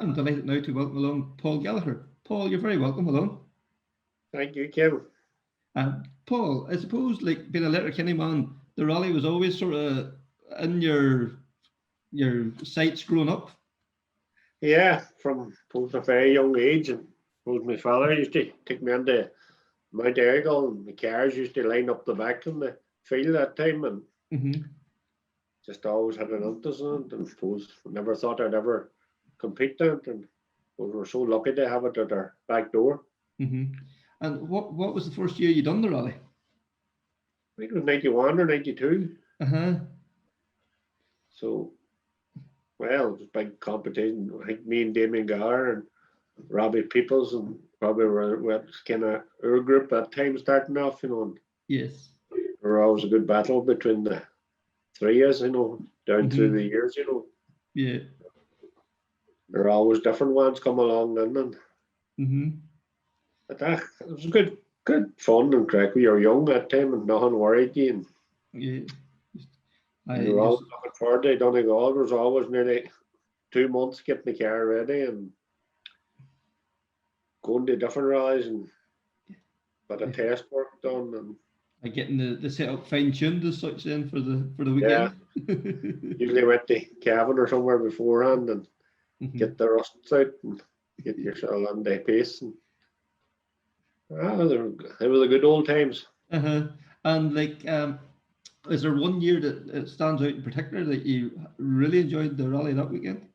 I'm delighted now to welcome along Paul Gallagher. Paul, you're very welcome along. Thank you, Kim. Paul, I suppose, like being a Letterkenny man, the rally was always sort of in your sights growing up. Yeah, from both a very young age, and both my father used to take me into Mount Donegal, and the cars used to line up the back in the field that time, and just always had an interest in it, and suppose never thought I'd ever compete in it, and we were so lucky to have it at our back door. And what was the first year you done the rally? I think it was 91 or 92. So, well, it was a big competition. I think me and Damien Gallagher and Robbie Peoples and probably were kind of our group at time starting off, And yes, there were always a good battle between the three of us, down through the years, Yeah. There are always different ones come along then. But it was good fun and crack. We were young that time and nothing worried you. And yeah. we were always looking forward to Donegal. There was always nearly 2 months getting the car ready and going to different rallies and got a test work done and getting the setup fine tuned as such then for the weekend. Yeah. Usually went to Cavan or somewhere beforehand and get the rusts out and get yourself on the pace. And it was a good old times. And like, is there one year that it stands out in particular that you really enjoyed the rally that weekend?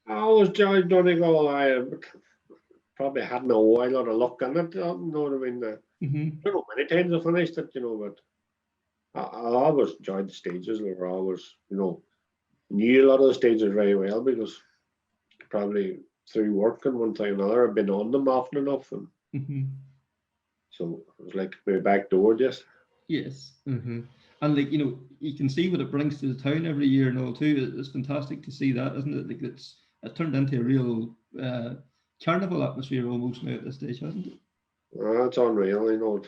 I always enjoyed Donegal. I probably hadn't a whole lot of luck in it. You know what I mean? I don't know many times I finished it, but I always enjoyed the stages. They were always, knew a lot of the stages very well because probably through work and one thing or another, I've been on them often enough. And so it was like my back door, just. Yes. And like, you can see what it brings to the town every year and all too. It's fantastic to see that, isn't it? Like it turned into a real carnival atmosphere almost now at this stage, hasn't it? It's unreal,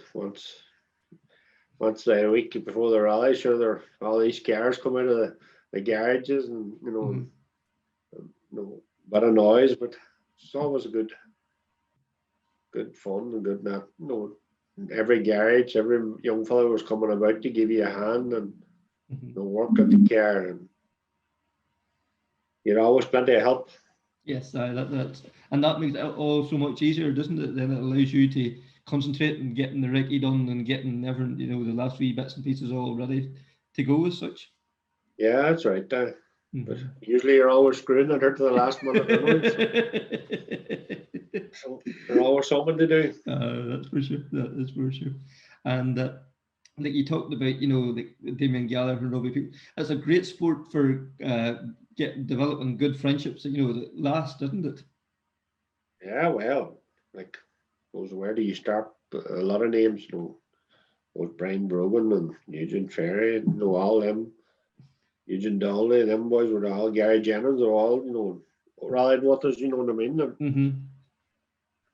once a week before the rally, sure, there are all these cars come out of the garages and, bit of noise, but it's always a good fun and good that, every garage, every young fellow was coming about to give you a hand and work at the car, and you'd always plenty of help. Yes, and that makes it all so much easier, doesn't it? Then it allows you to concentrate on getting the recce done and getting everything, the last wee bits and pieces all ready to go as such. Yeah, that's right. But usually you're always screwing it out to the last minute anyway. So there's always something to do. That's for sure. That is for sure. And like you talked about, like Damien Gallagher and Robbie Peoples, it's a great sport for developing good friendships that last, isn't it? Yeah, well, like, where do you start? A lot of names, both Brian Brogan and Eugene Ferry, all them, Eugene Donnelly, them boys were all, Gary Jennings, are all, rallied with us, you know what I mean?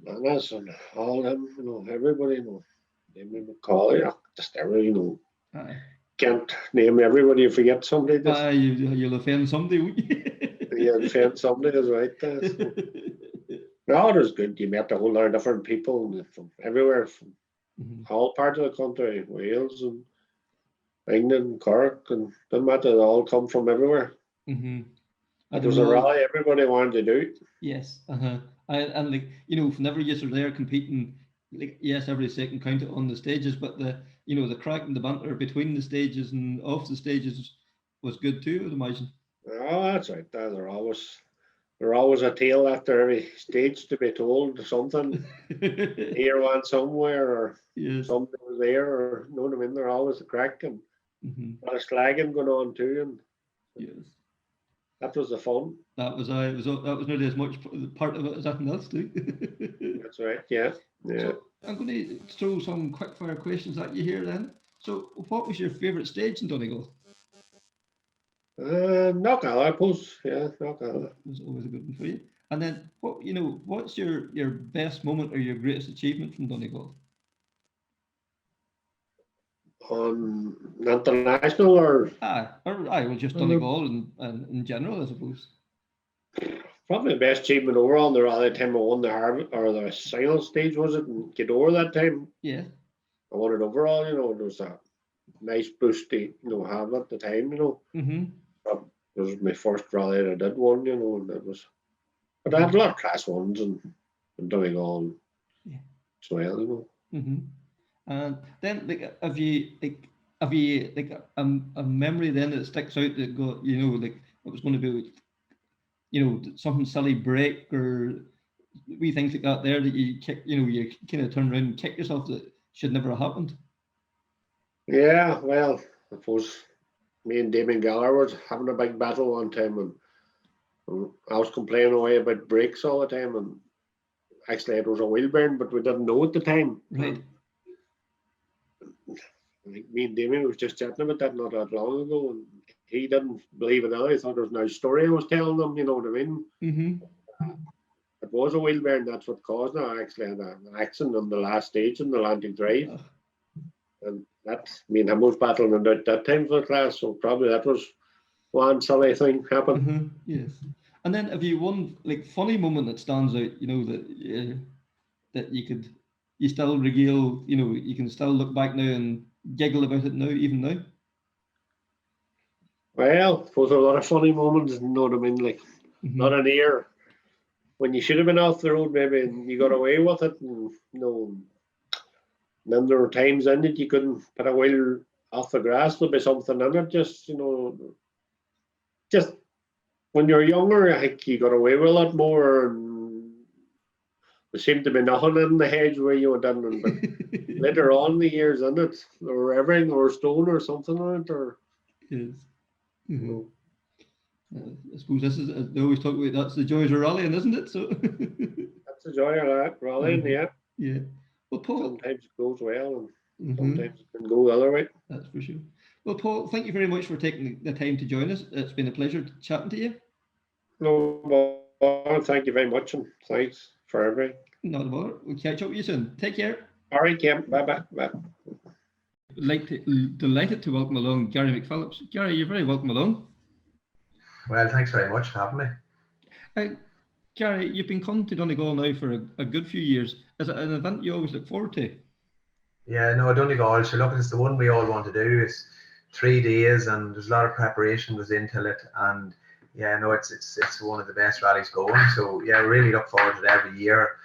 And us and all them, everybody, Damien McCauley, just everybody, can't name everybody, you forget somebody. You'll offend somebody, won't you? You'll offend somebody, is right. So. No, it was good. You met a whole lot of different people from everywhere, from all parts of the country, Wales and England, and Cork, and doesn't matter, they all come from everywhere. It was a rally everybody wanted to do. Yes, and like, whenever you're there competing, like, yes, every second counted on the stages, but the crack and the banter between the stages and off the stages was good too, I'd imagine. Oh, that's right. There's always a tale after every stage to be told, something here one somewhere, or something was there, or you know what I mean. There's always a crack and a lot of slagging going on too, and that was the fun. That was nearly as much part of it as anything else too. That's right. Yeah. So I'm going to throw some quick fire questions at you here then. So, what was your favourite stage in Donegal? Knockout, I suppose. Yeah, knockout. Was always a good one for you. And then, what's your best moment or your greatest achievement from Donegal? On international or well, just Donegal and in general, I suppose. Probably the best achievement overall in the rally time I won the Harvard or the final stage, was it, in Gallagher that time? Yeah. I won it overall, it was a nice boost to, have at the time, Mm-hmm. It was my first rally that I did one, and it was, but I had a lot of class ones and Donegal as well, Mm-hmm. And then, like, have you like a memory then that sticks out that got like it was going to be something silly break or wee things like that there that you kick you kind of turn around and kick yourself that should never have happened. Yeah, well, I suppose me and Damien Gallagher was having a big battle one time, and I was complaining away about brakes all the time, and actually it was a wheel bearing, but we didn't know at the time. Right. I think me and Damien was just chatting about that not that long ago, and he didn't believe it either. He thought it was a nice story I was telling them, you know what I mean? Mm-hmm. It was a wheel bearing, that's what caused it. I actually had an accident on the last stage in the Atlantic Drive. And that's me and him was battling at that time for the class, so probably that was one silly thing happened. Mm-hmm. Yes. And then have you one like funny moment that stands out, that you still regale, you can still look back now and giggle about it now, even now? Well, I suppose a lot of funny moments, you know what I mean? Like, Mm-hmm. not an ear when you should have been off the road, maybe, and you got away with it. And, then there were times in it you couldn't put a wheel off the grass, there'd be something in it, just when you're younger, I think you got away with a lot more, and there seemed to be nothing in the hedge where you went in. But later on the years in it, or everything, or stone or something on it, or. Yes. Mm-hmm. I suppose this is, they always talk about that's the joys of rallying, isn't it? So that's the joy of that rallying, mm-hmm. yeah. Yeah. Well, Paul. Sometimes it goes well, and mm-hmm. sometimes it can go the other way. That's for sure. Well, Paul, thank you very much for taking the time to join us. It's been a pleasure chatting to you. No bother. Thank you very much, and thanks for everything. Not a bother. We'll catch up with you soon. Take care. All right, Kim. Bye. Delighted to welcome along Gary McPhillips. Gary, you're very welcome along. Well, thanks very much for having me. Gary, you've been coming to Donegal now for a good few years. Is it an event you always look forward to? Yeah, no, Donegal, sure, look, it's the one we all want to do. It's 3 days and there's a lot of preparation goes into it, and yeah, no, it's one of the best rallies going. So yeah, I really look forward to it every year.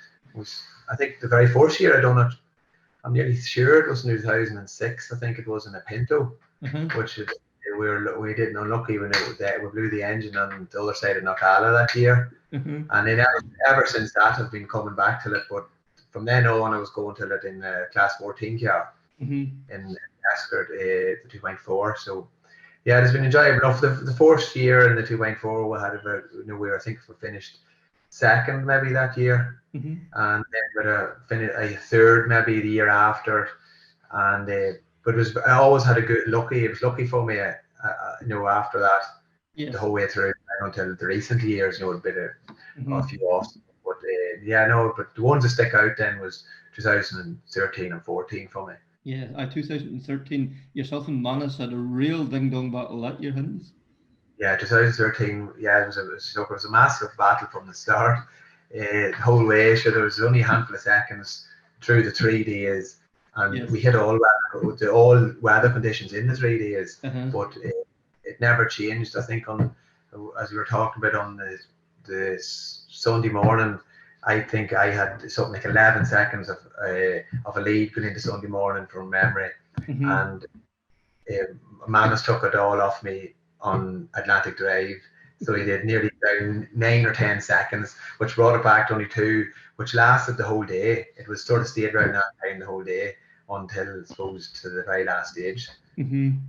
I think the very first year I done it, I'm nearly sure it was in 2006. I think it was in a Pinto, which we didn't unlucky when we blew the engine on the other side of Knockalla that year. And then ever since that I've been coming back to it. But from then on I was going to it in class 14 car in Ascot, the 2.4. So yeah, it's been enjoyable enough. The first year in the 2.4 we had I think we finished second maybe that year. And then we a third maybe the year after, and but I always had it was lucky for me after that, the whole way through until the recent years, a bit of a few off, but but the ones that stick out then was 2013 and 14 for me. Yeah, 2013, yourself and Manus had a real ding-dong battle that year, hadn't you? Yeah, 2013. Yeah, it was a massive battle from the start. The whole way, so there was only a handful of seconds through the 3 days, and we hit all weather conditions in the 3 days, but it never changed. I think as we were talking about on the Sunday morning, I think I had something like 11 seconds of a lead going into Sunday morning from memory, and Manus took it all off me on Atlantic Drive. So he did nearly down 9 or 10 seconds, which brought it back to only 2, which lasted the whole day. It was sort of stayed around that time the whole day until, I suppose, to the very last stage.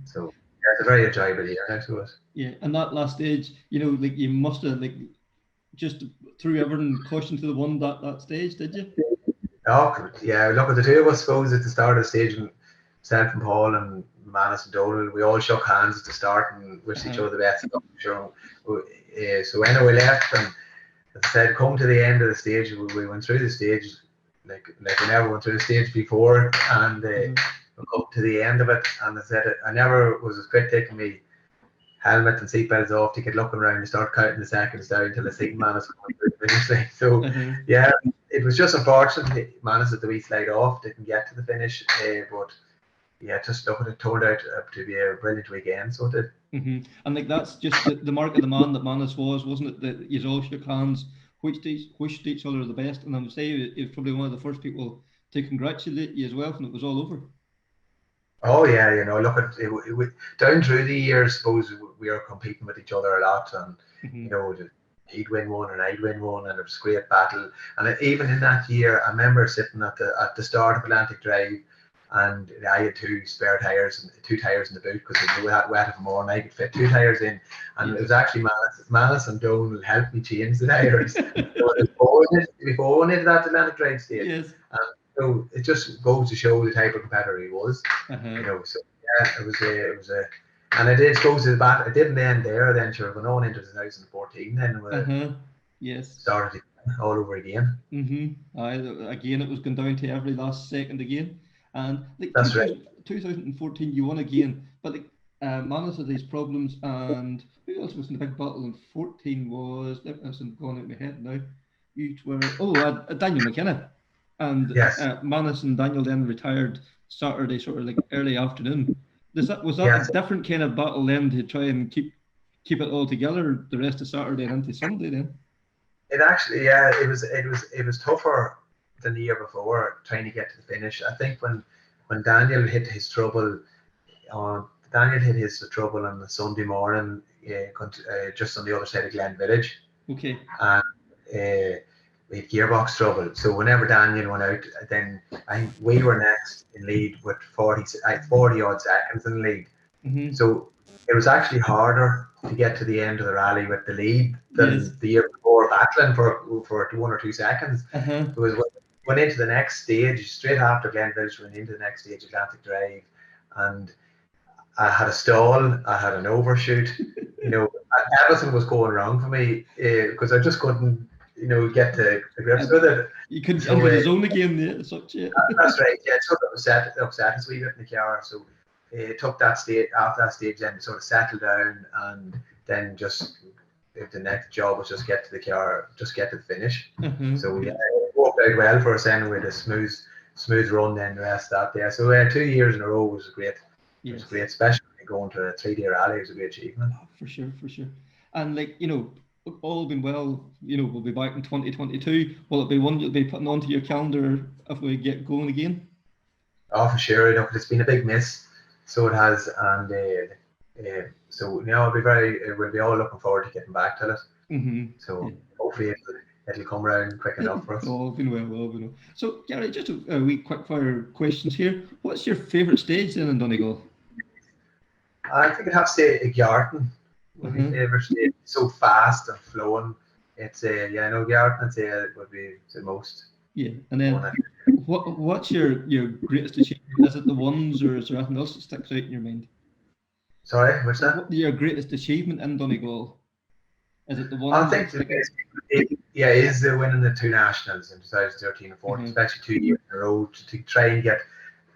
So yeah, it's a very enjoyable year, I suppose. Yeah, and that last stage, like you must have just threw everything caution to the one that stage, did you? Oh, yeah, look at the two of us, I suppose, at the start of the stage, and myself and Paul and Manus and Donegal, we all shook hands at the start and wished each other the best. Sure. So when we left, and as I said, come to the end of the stage, we went through the stage like we never went through the stage before, and we come to the end of it, and I said I never was as quick taking me helmet and seatbelts off to get looking around and start counting the seconds down until the second man is coming through the finish line. So yeah, it was just unfortunate Manus at the wee slide off, didn't get to the finish, but yeah, just look at it, turned out to be a brilliant weekend, so it did. And like that's just the mark of the man that Manus was, wasn't it? That you all shook hands, wished each other the best, and I would say he was probably one of the first people to congratulate you as well when it was all over. Oh yeah, you know, look at it, down through the years. Suppose we were competing with each other a lot, and you know, he'd win one and I'd win one, and it was a great battle. And even in that year, I remember sitting at the start of Atlantic Drive, and I had two spare tires, two tires in the boot because we had wet more, and I could fit two tires in. And it was actually Manus and Donegal helped me change the tires. So before we went that Atlantic Drive stage. Yes. So it just goes to show the type of competitor he was. You know, so yeah, it was a, and it did go to the bat. It didn't end there. Then sure, went on into 2014. Then yes, started all over again. Again, it was going down to every last second again, and like that's right. 2014, you won again, but like Manus had these problems, and who else was in the big battle in 14? Was that wasn't going out of my head now? Each were Daniel McKenna. And yes. Manus and Daniel then retired Saturday, sort of like early afternoon. Was that a different kind of battle then to try and keep it all together the rest of Saturday and into Sunday then? It actually, yeah, it was tougher than the year before trying to get to the finish. I think when Daniel hit his trouble on the Sunday morning, just on the other side of Glen Village. Okay. And we had gearbox trouble. So whenever Daniel went out, then I think we were next in lead with 40 odd seconds in the lead. So it was actually harder to get to the end of the rally with the lead than the year before, battling for 1 or 2 seconds. It was went into the next stage straight after Glen Village, went into the next stage, Atlantic Drive, and I had a stall, I had an overshoot. You know, everything was going wrong for me because I just couldn't, you know, get to grips with it. You couldn't enter the zone again, that's right. Yeah, so it upset us a wee bit in the car. So it took that stage after that stage, then sort of settle down, and then just the next job was just get to the car, just get to the finish. So it worked out well for us then with a smooth run then the rest of that day. So 2 years in a row was great. It was great, especially going to a 3-day rally was a great achievement. For sure. And like, you know, all been well, you know, we'll be back in 2022. Will it be one you'll be putting onto your calendar if we get going again? Oh, for sure. You know, it's been a big miss, so it has, and so you know, we'll be all looking forward to getting back to it. So hopefully it'll come around quick enough for us. All been well. So Gary, just a wee quick fire questions here. What's your favourite stage then in Donegal? I think I'd have to say Garton. Would be favourite stage. It's so fast and flowing. It's Garton I'd say it would be the most. Yeah, and then what's your greatest achievement? Is it the ones, or is there anything else that sticks out in your mind? Sorry, what's that? Your greatest achievement in Donegal? Is it the one? I think it is the winning the 2 nationals in 2013 and 14, especially 2 years in a row to try and get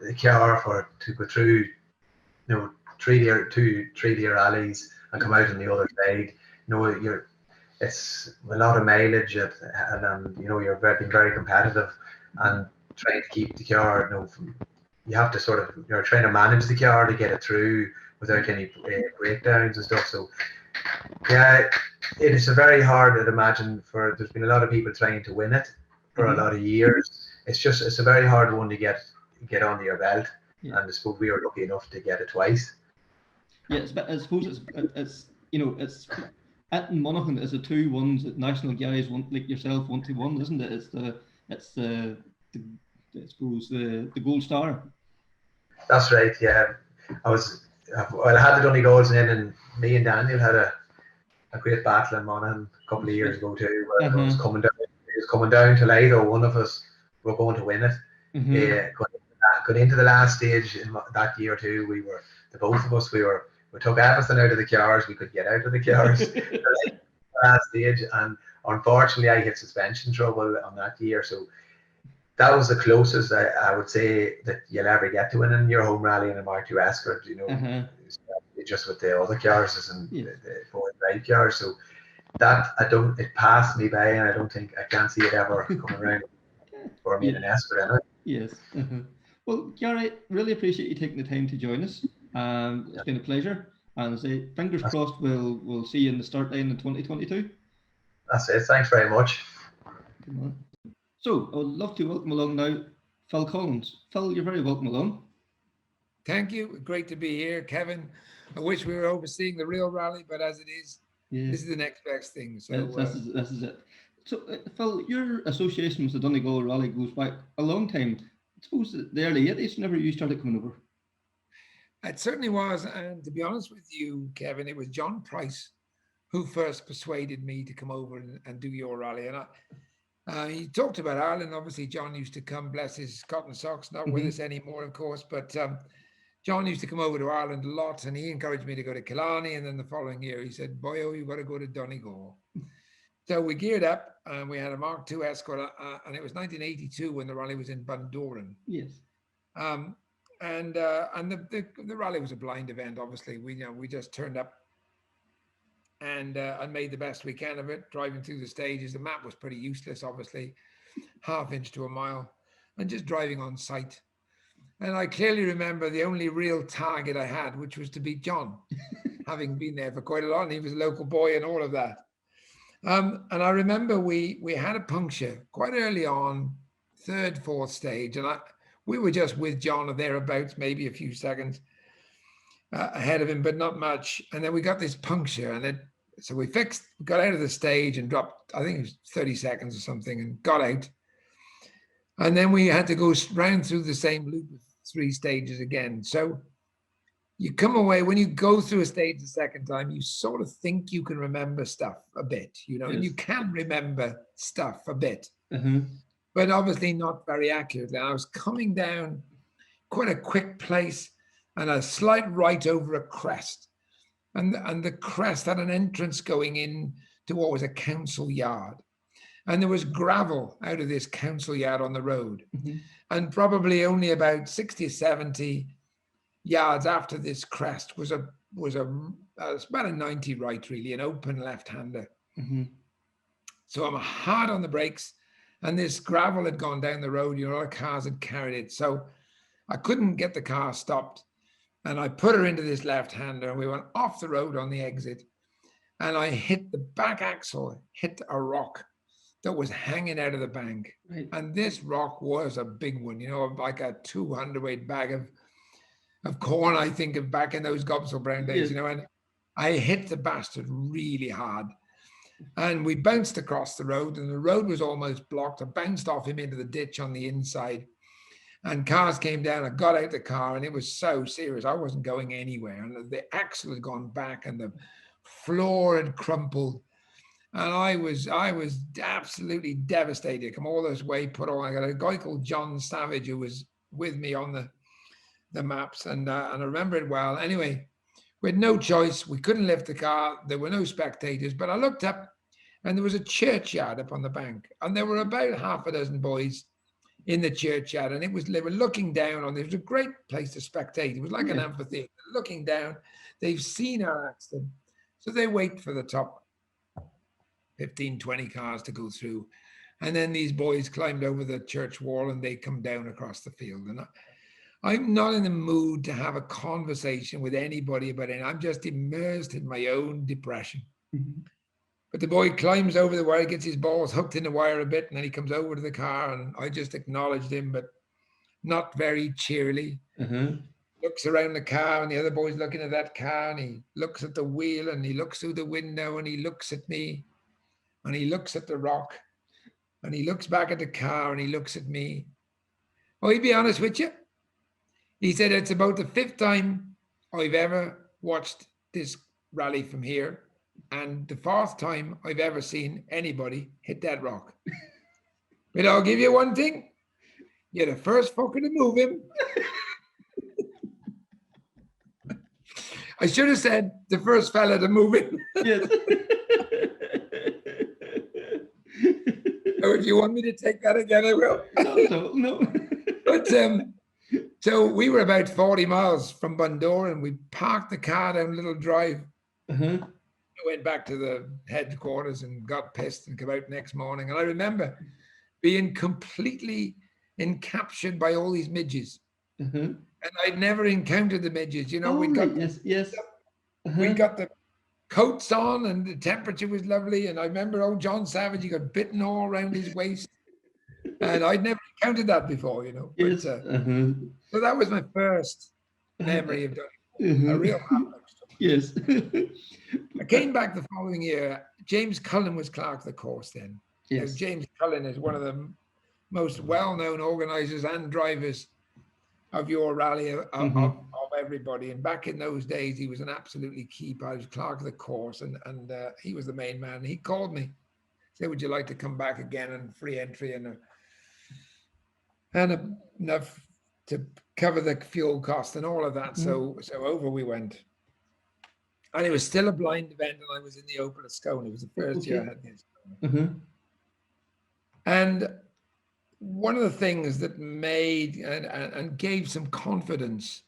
the car to go through, you know, 3-day rallies and come out on the other side. You know, it's a lot of mileage, and you know, you're being very competitive and trying to keep the car. You know, you have to sort of, you're trying to manage the car to get it through without any breakdowns and stuff. So yeah, it is a very hard, I'd imagine, there's been a lot of people trying to win it for a lot of years. It's a very hard one to get under your belt, and I suppose we were lucky enough to get it twice. Yes, but I suppose it's you know, it's at Monaghan is the 2 ones that national guys want, like yourself, want to win, isn't it? It's the I suppose the gold star. That's right. Yeah, I had the Donegals in, and me and Daniel had a great battle in Monaghan a couple of years ago too. Where it was coming down to either one of us were going to win it. Going into the last stage in that year too, both of us we took everything out of the cars we could get out of the cars. Last stage, and unfortunately I hit suspension trouble on that year, so that was the closest I would say that you'll ever get to winning your home rally in a Mark II Escort. You know, just with the other cars and Yeah. the 4-wheel cars. So that it passed me by, and I can't see it ever coming around for me in an Esper anyway. Yes. Well, Gary, really appreciate you taking the time to join us. It's been a pleasure, and I say fingers crossed we'll see you in the start line in 2022. That's it. Thanks very much. Come on. So I would love to welcome along now Phil Collins. Phil, you're very welcome along. Thank you. Great to be here, Kevin. I wish we were overseeing the real rally, but as it is, this is the next best thing. So this is it. So, Phil, your association with the Donegal Rally goes back a long time. I suppose the early 80s, whenever you started coming over. It certainly was. And to be honest with you, Kevin, it was John Price who first persuaded me to come over and do your rally. And he talked about Ireland. Obviously, John used to come, bless his cotton socks, not with us anymore, of course. But John used to come over to Ireland a lot, and he encouraged me to go to Killarney. And then the following year, he said, "Boyo, you've got to go to Donegal." So we geared up, and we had a Mark II Escort, and it was 1982 when the rally was in Bundoran. Yes. And the rally was a blind event. Obviously, we just turned up and made the best we can of it, driving through the stages. The map was pretty useless, obviously, half inch to a mile, and just driving on sight. And I clearly remember the only real target I had, which was to beat John, having been there for quite a lot. And he was a local boy and all of that. And I remember we had a puncture quite early on, third, fourth stage, and we were just with John or thereabouts, maybe a few seconds ahead of him, but not much. And then we got this puncture, and so we got out of the stage and dropped, I think it was 30 seconds or something, and got out. And then we had to go round through the same loop of 3 stages again. So you come away, when you go through a stage the second time, you sort of think you can remember stuff a bit, and you can remember stuff a bit, but obviously not very accurately. And I was coming down quite a quick place and a slight right over a crest. And the crest had an entrance going in to what was a council yard. And there was gravel out of this council yard on the road. And probably only about 60 or 70 yards after this crest was about a 90 right, really, an open left-hander. So I'm hard on the brakes, and this gravel had gone down the road. Other cars had carried it. So I couldn't get the car stopped. And I put her into this left-hander, and we went off the road on the exit. And I hit the back axle, hit a rock that was hanging out of the bank. Right. And this rock was a big one, like a 200-weight bag of corn, I think, of back in those Gobsell Brown days, and I hit the bastard really hard. And we bounced across the road, and the road was almost blocked. I bounced off him into the ditch on the inside, and cars came down. I got out the car, and it was so serious. I wasn't going anywhere, and the axle had gone back, and the floor had crumpled. And I was absolutely devastated. Come all this way, I got a guy called John Savage who was with me on the maps, and I remember it well. Anyway, we had no choice. We couldn't lift the car. There were no spectators, but I looked up, and there was a churchyard up on the bank, and there were about half a dozen boys in the churchyard, and they were looking down on. It was a great place to spectate. It was like an amphitheater. Looking down, they've seen our accident, so they wait for the top 15, 20 cars to go through, and then these boys climbed over the church wall, and they come down across the field. And I'm not in the mood to have a conversation with anybody about it. I'm just immersed in my own depression. But the boy climbs over the wire, gets his balls hooked in the wire a bit, and then he comes over to the car, and I just acknowledged him, but not very cheerily. Looks around the car, and the other boy's looking at that car, and he looks at the wheel, and he looks through the window, and he looks at me, and he looks at the rock, and he looks back at the car, and he looks at me. Oh, he'd be honest with you. He said, it's about the 5th time I've ever watched this rally from here, and the 4th time I've ever seen anybody hit that rock. But I'll give you one thing. You're the first fucker to move him. I should have said the first fella to move him. Yes. Or if you want me to take that again, I will. No. But So we were about 40 miles from Bundoran, and we parked the car down a little drive. Uh-huh. I went back to the headquarters and got pissed and came out next morning. And I remember being completely encaptured by all these midges. Uh-huh. And I'd never encountered the midges. You know, Oh, we'd got right. Yes. we Uh-huh. got the coats on and the temperature was lovely. And I remember old John Savage, he got bitten all around his waist. And I'd never encountered that before, you know. Yes. But, Uh-huh. so that was my first memory of Donegal, Uh-huh. a real hard Yes. I came back the following year. James Cullen was clerk of the course then. Yes. James Cullen is one of the most well-known organisers and drivers of your rally of everybody. And back in those days, he was an absolutely key part. He was clerk of the course, and he was the main man. He called me, said, "Would you like to come back again and free entry and enough to cover the fuel cost and all of that?" So over we went. And it was still a blind event, and I was in the Opal of Scone. It was the first year I had the Scone. And one of the things that made and gave some confidence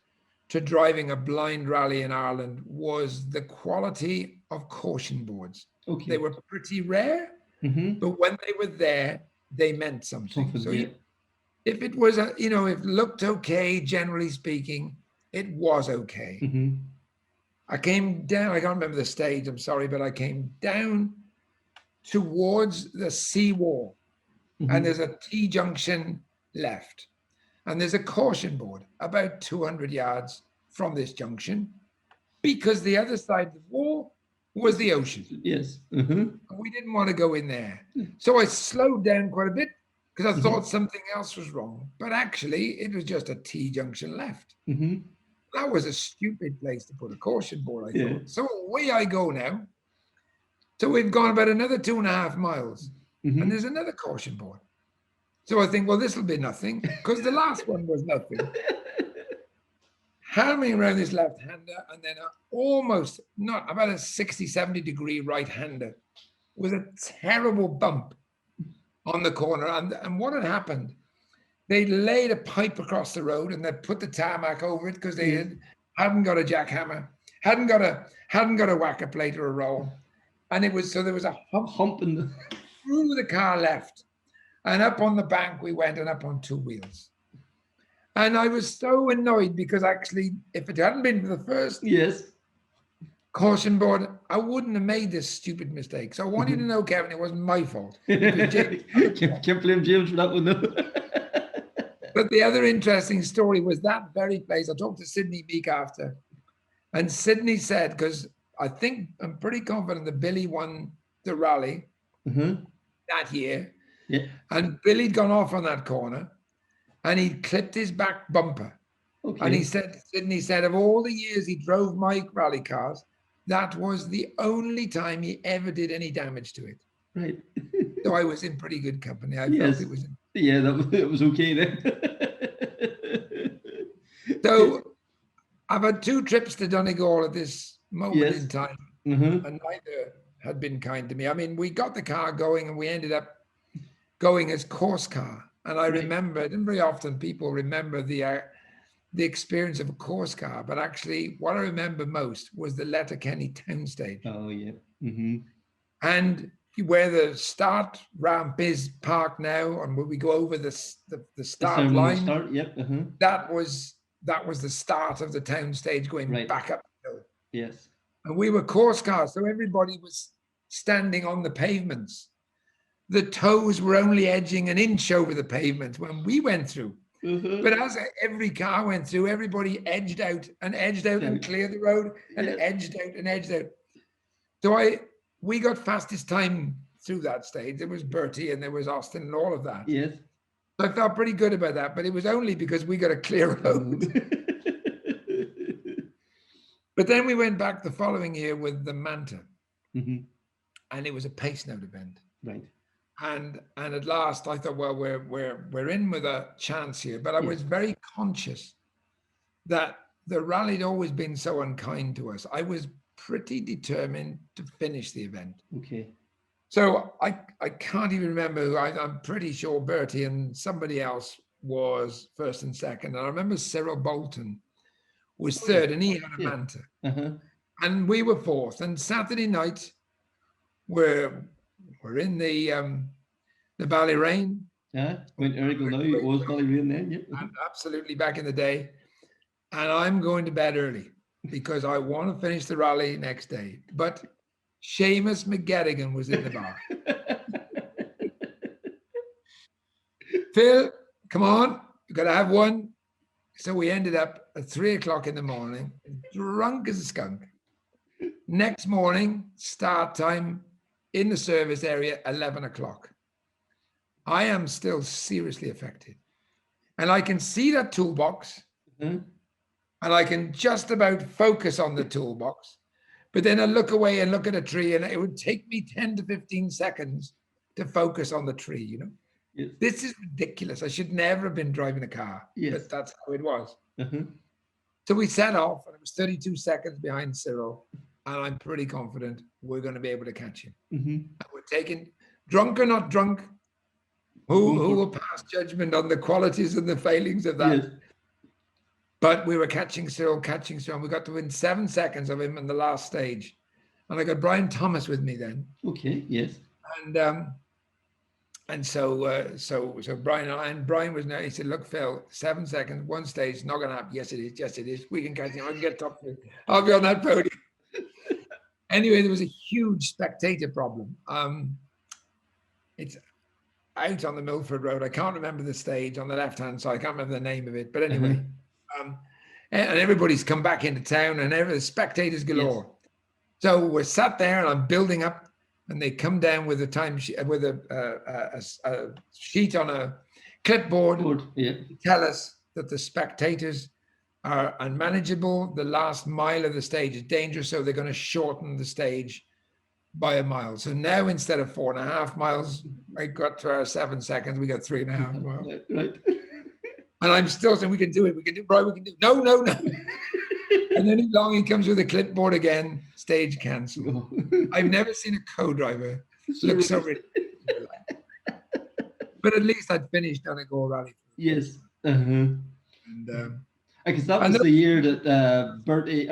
to driving a blind rally in Ireland was the quality of caution boards. Okay. They were pretty rare, but when they were there, they meant something. So if it was if it looked okay, generally speaking, it was okay. I came down, I can't remember the stage, I'm sorry, but I came down towards the seawall, and there's a T-junction left, and there's a caution board about 200 yards from this junction, because the other side of the wall was the ocean. Yes. We didn't want to go in there. So I slowed down quite a bit, because I thought something else was wrong, but actually it was just a T-junction left. That was a stupid place to put a caution board, I thought. So away I go now. So we've gone about another 2.5 miles, and there's another caution board. So I think, well, this will be nothing, because the last one was nothing. Hammering around this left-hander, and then about a 60, 70-degree right-hander with a terrible bump on the corner. And what had happened, they laid a pipe across the road and they put the tarmac over it, because they hadn't got a jackhammer, hadn't got a whacker plate or a roll, and there was a hump through the car left, and up on the bank we went, and up on 2 wheels. And I was so annoyed, because actually, if it hadn't been for the first caution board, I wouldn't have made this stupid mistake. So I want you to know, Kevin, it wasn't my fault. Can't blame James for that one, though. But the other interesting story was that very place. I talked to Sidney Meek after, and Sidney said, because I'm pretty confident that Billy won the rally that year, and Billy'd gone off on that corner, and he'd clipped his back bumper. And Sidney said, of all the years he drove my rally cars, that was the only time he ever did any damage to it. Right. So I was in pretty good company. I felt it was. It was okay then. So I've had 2 trips to Donegal at this moment in time, and neither had been kind to me. I mean, we got the car going, and we ended up going as course car. And I remember, and very often people remember the experience of a course car, but actually what I remember most was the Letterkenny town stage. Oh, yeah. And where the start ramp is parked now, and when we go over the start line, that was the start of the town stage going back up the hill. Yes. And we were course cars, so everybody was standing on the pavements. The toes were only edging an inch over the pavement when we went through. But as every car went through, everybody edged out and cleared the road and edged out and edged out. So we got fastest time through that stage. There was Bertie and there was Austin and all of that. Yes. So I felt pretty good about that, but it was only because we got a clear road. But then we went back the following year with the Manta, and it was a pace note event. Right. And at last I thought, well, we're in with a chance here. But I was very conscious that the rally had always been so unkind to us. I was pretty determined to finish the event. Okay. So I can't even remember who. I'm pretty sure Bertie and somebody else was first and second. And I remember Cyril Bolton was Oh, yeah. third, and he had a Yeah. Manta. Uh-huh. And we were fourth. And Saturday night, we're in the Ballyrain. Yeah. Went Errigal now. It was Ballyrain then. Yep. And absolutely back in the day. And I'm going to bed early because I want to finish the rally next day. But Seamus McGettigan was in the bar. Phil, come on, you got to have one. So we ended up at 3 o'clock in the morning, drunk as a skunk. Next morning, start time in the service area, 11 o'clock. I am still seriously affected. And I can see that toolbox, Mhm. and I can just about focus on the toolbox. But then I look away and look at a tree, and it would take me 10 to 15 seconds to focus on the tree, you know. Yes. This is ridiculous. I should never have been driving a car, Yes. but that's how it was. Uh-huh. So we set off, and it was 32 seconds behind Cyril, and I'm pretty confident we're going to be able to catch him. Mm-hmm. And we're taking, drunk or not drunk, who will pass judgment on the qualities and the failings of that? Yes. But we were catching Cyril. We got to within 7 seconds of him in the last stage. And I got Brian Thomas with me then. Okay. Yes. And so Brian was now, he said, look, Phil, 7 seconds, one stage, not going to happen. Yes, it is. Yes, it is. We can catch him. I can get top 3. I'll be on that podium. Anyway, there was a huge spectator problem. It's out on the Milford Road. I can't remember the stage on the left-hand side. I can't remember the name of it. But anyway, and everybody's come back into town, and the spectators galore. Yes. So we're sat there, and I'm building up, and they come down with a time sheet, with a sheet on a clipboard to tell us that the spectators are unmanageable. The last mile of the stage is dangerous, so they're going to shorten the stage by a mile. So now instead of 4.5 miles, I got to our 7 seconds. We got 3.5 miles. Right. And I'm still saying we can do it. We can do it, Brian. We can do it. No. And then along he comes with a clipboard again. Stage cancelled. I've never seen a co-driver look so ridiculous. But at least I'd finished Donegal Rally. Yes. And because that was the year that Billy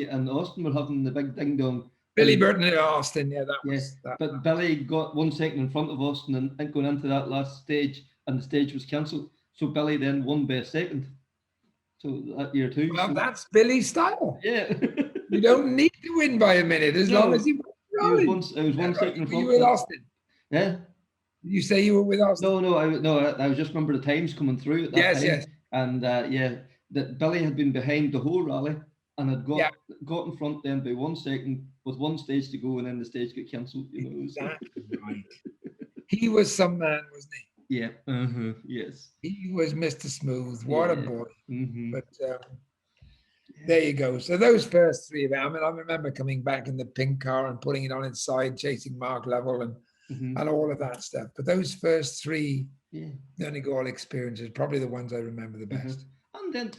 and Austin were having the big ding dong. Billy Burton and Austin, yeah, that was. But Billy got 1 second in front of Austin and going into that last stage, and the stage was cancelled. So Billy then won best second. So that year too. Well, that's Billy's style. Yeah. You don't need to win by a minute as long as you won. It was 1 second in front. You were with Austin. Yeah. You say you were with Austin? No. I was just remember the times coming through at that time. Yes. And that Billy had been behind the whole rally and had got in front then by 1 second with one stage to go, and then the stage got cancelled. You know. Exactly right. He was some man, wasn't he? Yeah. Yes. He was Mr. Smooth. What a boy. Mm-hmm. But there you go. So those first 3 events. I mean, I remember coming back in the pink car and putting it on its side, chasing Mark Level and all of that stuff. But those first 3 Donegal experiences, probably the ones I remember the best. And then,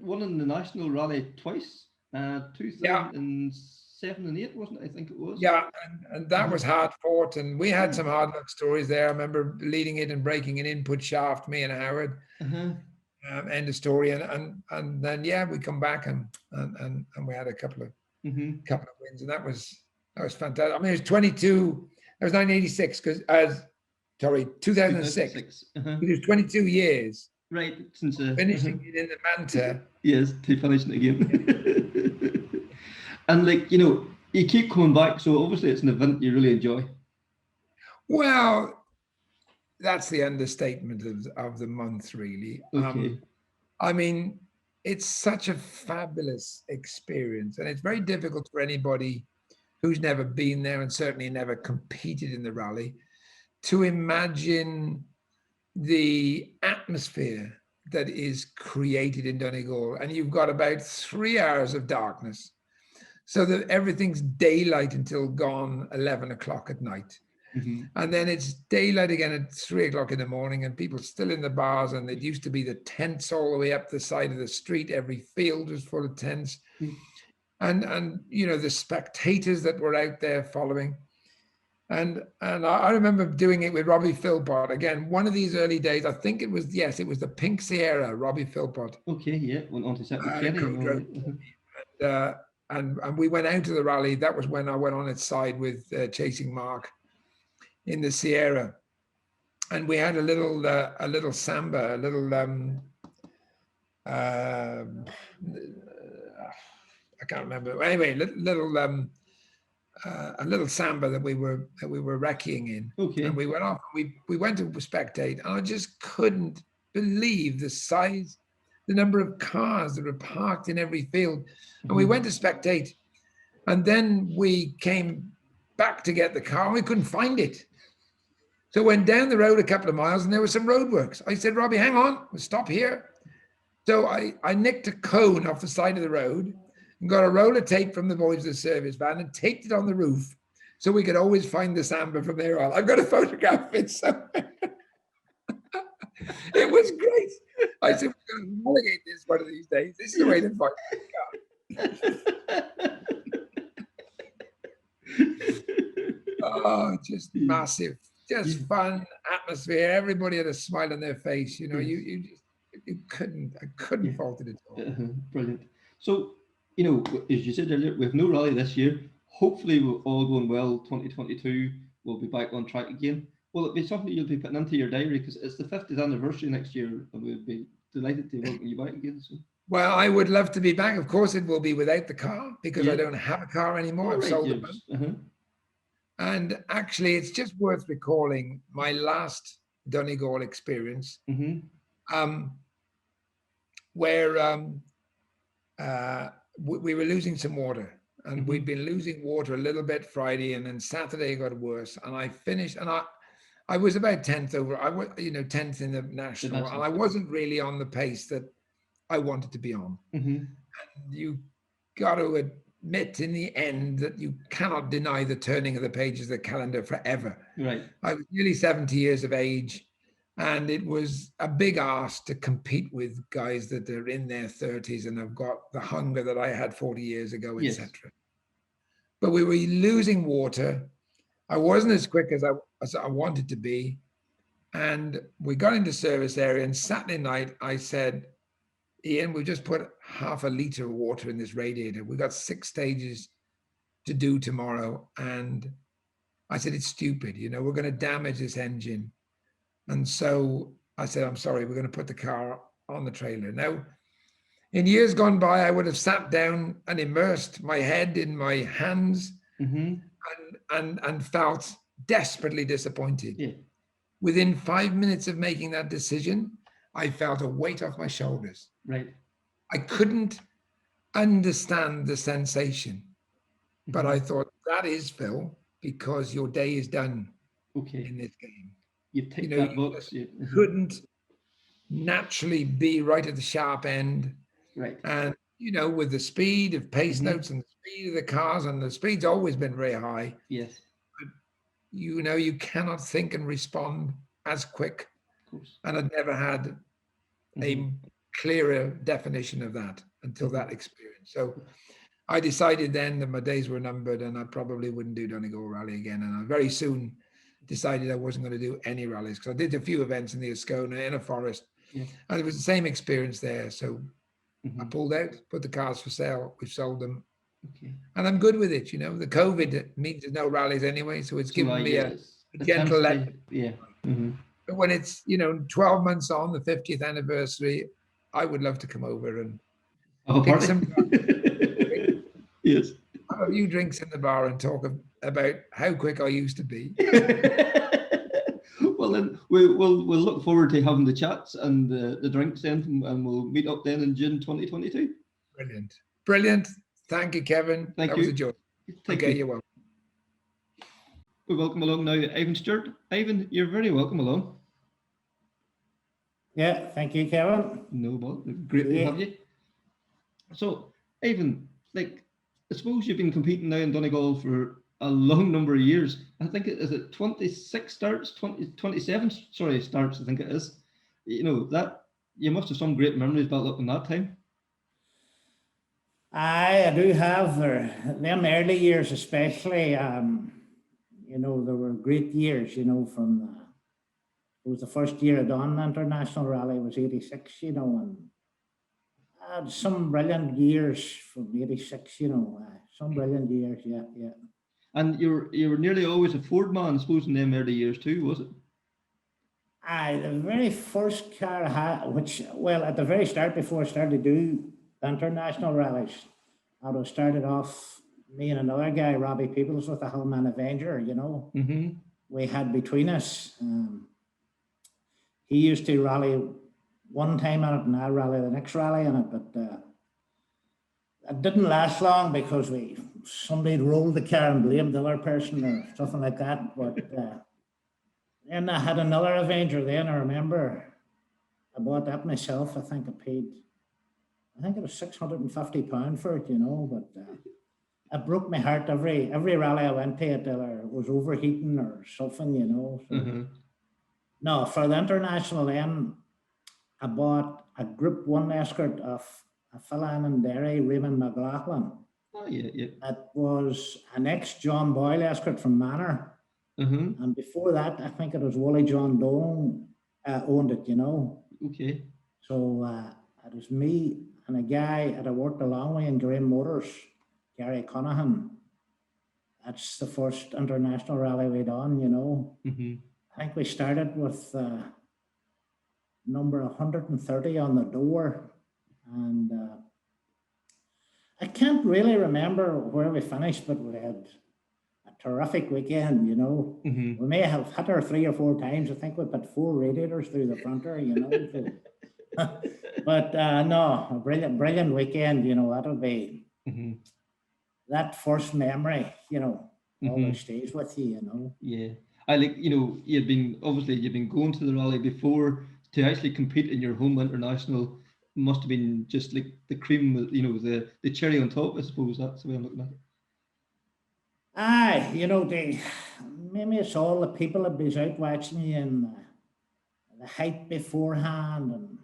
won in the national rally twice, 2007 and 8, wasn't it? I think it was. Yeah, and that was hard fought, and we had some hard luck stories there. I remember leading it and breaking an input shaft, me and Howard. End of story, and then we come back and we had a couple of wins, and that was fantastic. I mean, it was 22. That was 1986 because 2006. It was 22 years. Right, since finishing it in the Manta. Yes, to finish it again. And you keep coming back, so obviously it's an event you really enjoy. Well, that's the understatement of the month, really. Okay. I mean, it's such a fabulous experience, and it's very difficult for anybody who's never been there and certainly never competed in the rally to imagine the atmosphere that is created in Donegal. And you've got about 3 hours of darkness, so that everything's daylight until gone 11 o'clock at night. And then it's daylight again at 3 o'clock in the morning, and people still in the bars. And it used to be the tents all the way up the side of the street. Every field was full of tents. And the spectators that were out there following. And I remember doing it with Robbie Philpott again. One of these early days, I think it was the Pink Sierra. Robbie Philpott. Okay, yeah, went on to set with Kenny and all co-drove. that. And we went out to the rally. That was when I went on its side with Chasing Mark in the Sierra, and we had a little samba, I can't remember. Anyway, a little samba that we were recceing in. Okay. And we went off. We went to spectate, and I just couldn't believe the size, the number of cars that were parked in every field. And we went to spectate, and then we came back to get the car, and we couldn't find it. So went down the road a couple of miles, and there were some roadworks. I said, Robbie, hang on, we'll stop here. So I nicked a cone off the side of the road and got a roll of tape from the boys of the service van and taped it on the roof so we could always find the samba from there on. I've got a photograph of it somewhere. It was great. I said, we're going to homologate this one of these days. This is the way to find the car. Oh, just massive, just fun atmosphere. Everybody had a smile on their face. You know, I couldn't fault it at all. Brilliant. So, you know, as you said earlier, we have no rally this year. Hopefully, we're all going well. 2022, we'll be back on track again. Will it be something you'll be putting into your diary, because it's the 50th anniversary next year, and we'd be delighted to welcome you back again. So. Well, I would love to be back. Of course, it will be without the car, because I don't have a car anymore. I've sold it. And actually, it's just worth recalling my last Donegal experience, where we were losing some water, and we'd been losing water a little bit Friday, and then Saturday it got worse. And I finished, and I was about 10th over. I was, 10th in the national, and I wasn't really on the pace that I wanted to be on. And you got to admit in the end that you cannot deny the turning of the pages of the calendar forever. Right. I was nearly 70 years of age, and it was a big ask to compete with guys that are in their 30s and have got the hunger that I had 40 years ago, etc. But we were losing water. I wasn't as quick as I wanted to be. And we got into service area, and Saturday night I said, Ian, we just put half a litre of water in this radiator. We've got 6 stages to do tomorrow. And I said, it's stupid. We're going to damage this engine. And so I said, I'm sorry, we're going to put the car on the trailer. Now, in years gone by, I would have sat down and immersed my head in my hands and felt desperately disappointed. Yeah. Within 5 minutes of making that decision, I felt a weight off my shoulders. Right. I couldn't understand the sensation, but I thought, that is, Phil, because your day is done in this game. You've ticked that box. You couldn't naturally be right at the sharp end. Right. And, with the speed of pace notes and the speed of the cars, and the speed's always been very high. Yes. But, you cannot think and respond as quick. Of course. And I'd never had a clearer definition of that until that experience. So I decided then that my days were numbered, and I probably wouldn't do Donegal Rally again. And I very soon decided I wasn't going to do any rallies, because I did a few events in the Ascona in a forest, and it was the same experience there. So I pulled out, put the cars for sale, we've sold them, and I'm good with it. The COVID means there's no rallies anyway, so it's given me a gentle let. But when it's 12 months on the 50th anniversary, I would love to come over and pick some. Yes. Have a few drinks in the bar and talk about how quick I used to be. Well, then we'll look forward to having the chats and the drinks then, and we'll meet up then in June 2022. Brilliant. Thank you, Kevin. That was a joy. You're welcome. We welcome along now Ivan Stewart. Ivan, you're very welcome along. Yeah, thank you, Kevin. No bother. Great to have you. So, Ivan, I suppose you've been competing now in Donegal for a long number of years. I think is it 26 starts, 27 starts, I think it is. That you must have some great memories built up in that time. I do have them early years, especially. you know, there were great years, you know, from it was the first year of Donegal International Rally was 86, you know, and I had some brilliant years from 86, you know, some brilliant years, yeah, yeah. And you were nearly always a Ford man, I suppose, in them early years too, was it? Aye, the very first car I had, which, well, at the very start, before I started to do the international rallies, I was started off, me and another guy, Robbie Peoples, with the Hillman Avenger, you know. Mm-hmm. We had between us. He used to rally one time on it and I rally the next rally on it, but it didn't last long because somebody rolled the car and blamed the other person or something like that. But then I had another Avenger then, I remember. I bought that myself. I think it was £650 for it, you know, but it broke my heart every rally I went to. It was overheating or something, you know. So, Mm-hmm. no, for the international then, I bought a Group 1 escort of a fella in Derry, Raymond McLaughlin. Oh, yeah, yeah. It was an ex-John Boyle escort from Manor. Mm-hmm. And before that, I think it was Wally John Doan owned it, you know. Okay. So it was me and a guy that I worked along with in Graham Motors, Gary Conaghan. That's the first international rally we'd done, you know. Mm-hmm. I think we started with number 130 on the door. And I can't really remember where we finished, but we had a terrific weekend, you know. Mm-hmm. We may have hit her 3 or 4 times. I think we put 4 radiators through the fronter, you know. So. But no, a brilliant weekend, you know. That'll be that first memory, you know, always stays with you, you know. Yeah. I like, you know, you've been going to the rally before to actually compete in your home international. Must have been just like the cream, you know, the cherry on top, I suppose. That's the way I'm looking at it. Aye, you know, maybe it's all the people that be out watching you and the hype beforehand and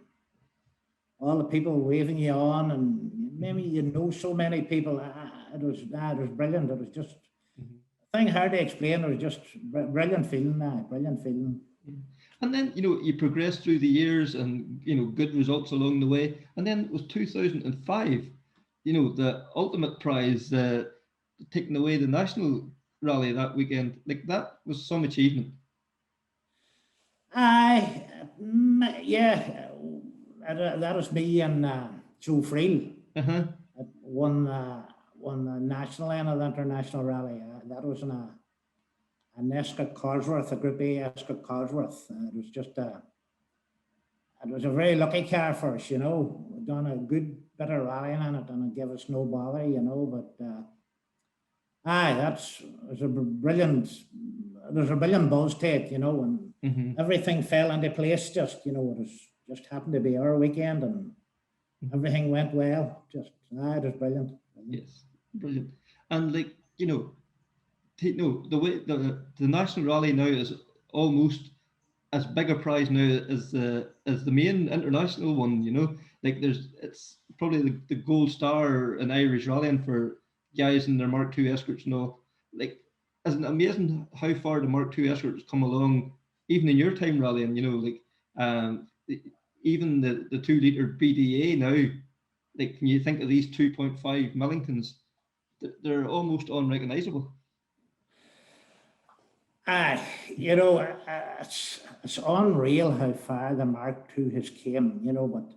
all the people waving you on and maybe you know so many people. It was brilliant. It was just a thing hard to explain. It was just brilliant feeling, brilliant feeling. And then, you know, you progressed through the years and, you know, good results along the way. And then it was 2005, you know, the ultimate prize, taking away the national rally that weekend. Like, that was some achievement. Aye, yeah, that was me and Joe Friel. Uh-huh. Won the national end of the international rally. That was an Escort Cosworth, a Group A Escort Cosworth. It was just it was a very lucky car for us, you know. We'd done a good bit of rallying on it and it gave us no bother, you know. But it was a brilliant buzz to it, you know, and everything fell into place. Just, you know, it was just happened to be our weekend and everything went well. Just it was brilliant. Yes, brilliant. And like, you know, the way the national rally now is almost as big a prize now as the main international one, you know. Like it's probably the gold star in Irish rallying for guys in their Mark II escorts and all. Like, isn't it amazing how far the Mark II escorts come along, even in your time rallying, you know, like even the 2-litre BDA now, like when you think of these 2.5 Millingtons, they're almost unrecognizable. You know, it's unreal how far the Mark II has came, you know, but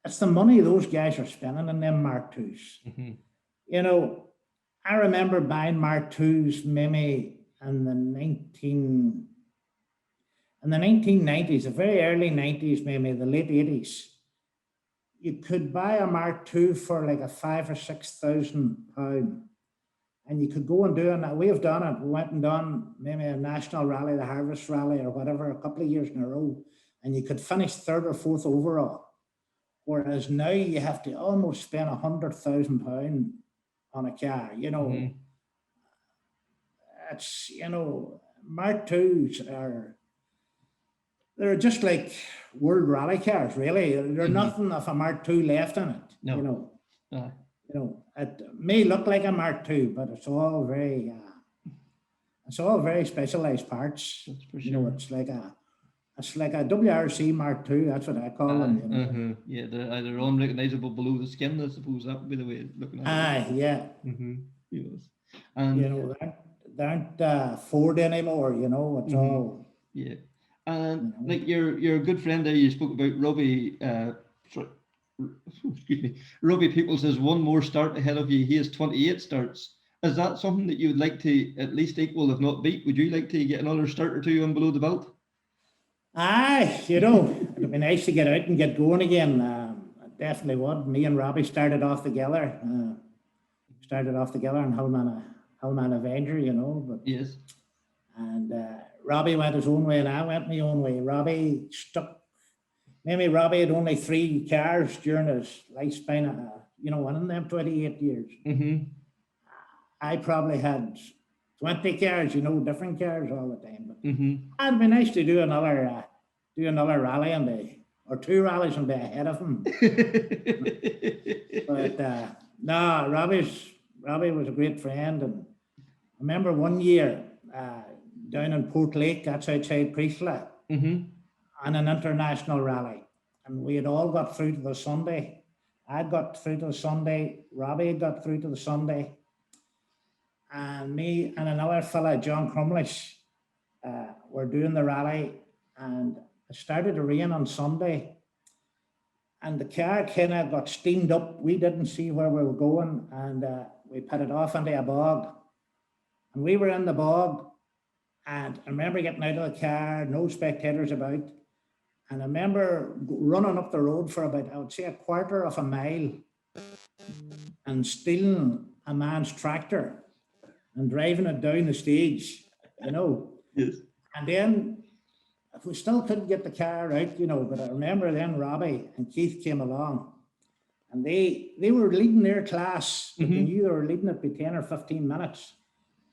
it's the money those guys are spending on them Mark IIs. You know, I remember buying Mark IIs maybe in the 1990s, the very early 90s, maybe the late 80s. You could buy a Mark II for like a £5,000 or £6,000. And you could go and do it. We've done it. We went and done maybe a national rally, the Harvest Rally or whatever, a couple of years in a row. And you could finish 3rd or 4th overall. Whereas now you have to almost spend £100,000 on a car, you know. It's, you know, Mark IIs they're just like world rally cars, really. There's nothing of a Mark II left in it, you know. You know, it may look like a Mark II, but it's all very It's all very specialized parts. That's for You know, sure. it's like a WRC Mark II. That's what I call them. You know? Yeah, they're either unrecognizable below the skin. I suppose that would be the way of looking at it. Aye, yeah. Yes. And You know, they aren't Ford anymore. You know, it's all. yeah, and You know. like your good friend there, you spoke about Robbie. Excuse me, Robbie Peoples has one more start ahead of you. He has 28 starts. Is that something that you would like to at least equal, if not beat? Would you like to get another start or two on below the belt? Aye, you know, it'd be nice to get out and get going again. I definitely would. Me and Robbie started off together. In Hillman Avenger, you know. But Yes. and Robbie went his own way and I went my own way. Robbie had only 3 cars during his lifespan, you know, in them 28 years. I probably had 20 cars, you know, different cars all the time. But it'd be nice to do another rally or 2 rallies and be ahead of him. But no, Robbie was a great friend. And I remember one year down in Port Lake, that's outside Priestla, on an international rally. And we had all got through to the Sunday. I'd got through to the Sunday. Robbie got through to the Sunday. And me and another fella, John Crumlish, were doing the rally. And it started to rain on Sunday. And the car kind of got steamed up. We didn't see where we were going. And we put it off into a bog. And we were in the bog. And I remember getting out of the car, no spectators about. And I remember running up the road for about, I would say, a quarter of a mile and stealing a man's tractor and driving it down the stage, you know. Yes. And then we still couldn't get the car out, you know, but I remember then Robbie and Keith came along and they were leading their class, but they knew they were leading it by 10 or 15 minutes.